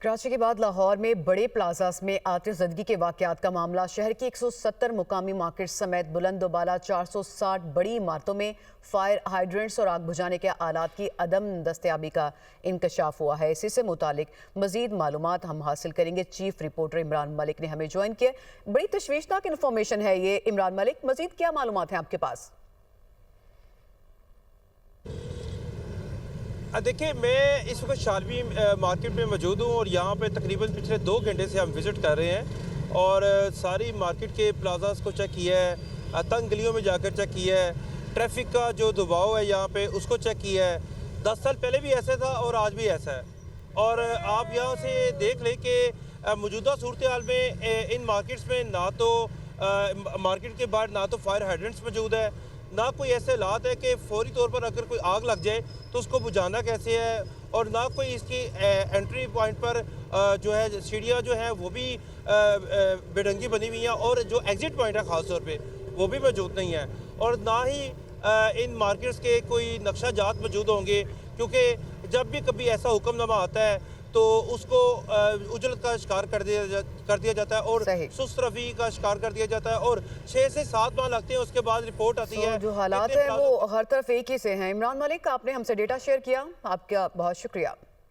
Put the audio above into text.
कराची के बाद लाहौर में बड़े प्लाजास में आतिशज़दगी के वाक़यात का मामला। शहर की 170 मुकामी मार्केट समेत बुलंदोबाला 460 बड़ी इमारतों में फायर हाइड्रेंट्स और आग बुझाने के आलात की अदम दस्तयाबी का इंकशाफ हुआ है। इसी से मुतालिक मजीद मालूमात हम हासिल करेंगे। चीफ रिपोर्टर इमरान मलिक ने हमें ज्वाइन किया। बड़ी तशवीशनाक इन्फॉर्मेशन है ये। इमरान मलिक, मजीद क्या मालूमात हैं आपके पास? देखिए, मैं इस वक्त शालवी मार्केट में मौजूद हूँ और यहाँ पे तकरीबन पिछले 2 घंटे से हम विज़िट कर रहे हैं और सारी मार्केट के प्लाजास को चेक किया है, तंग गलियों में जाकर चेक किया है, ट्रैफिक का जो दबाव है यहाँ पे उसको चेक किया है। 10 साल पहले भी ऐसा था और आज भी ऐसा है। और आप यहाँ से देख लें कि मौजूदा सूरत हाल में इन मार्केट्स में ना तो मार्केट के बाहर ना तो फायर हाइड्रेंट्स मौजूद है, ना कोई ऐसे हालात है कि फौरी तौर पर अगर कोई आग लग जाए तो उसको बुझाना कैसे है, और ना कोई इसकी एंट्री पॉइंट पर जो है सीढ़ियाँ जो है वो भी बेढंगी बनी हुई हैं, और जो एग्ज़िट पॉइंट है ख़ास तौर पे वो भी मौजूद नहीं है, और ना ही इन मार्केट्स के कोई नक्शा जात मौजूद होंगे, क्योंकि जब भी कभी ऐसा हुक्मनामा आता है तो उसको उजलत का शिकार कर दिया जाता है और सुस्त रफ़ी का शिकार कर दिया जाता है, और 6 से 7 माह लगते हैं, उसके बाद रिपोर्ट आती है। जो हालात हैं वो हर तरफ एक ही से हैं। इमरान मलिक, आपने हमसे डेटा शेयर किया, आपका बहुत शुक्रिया।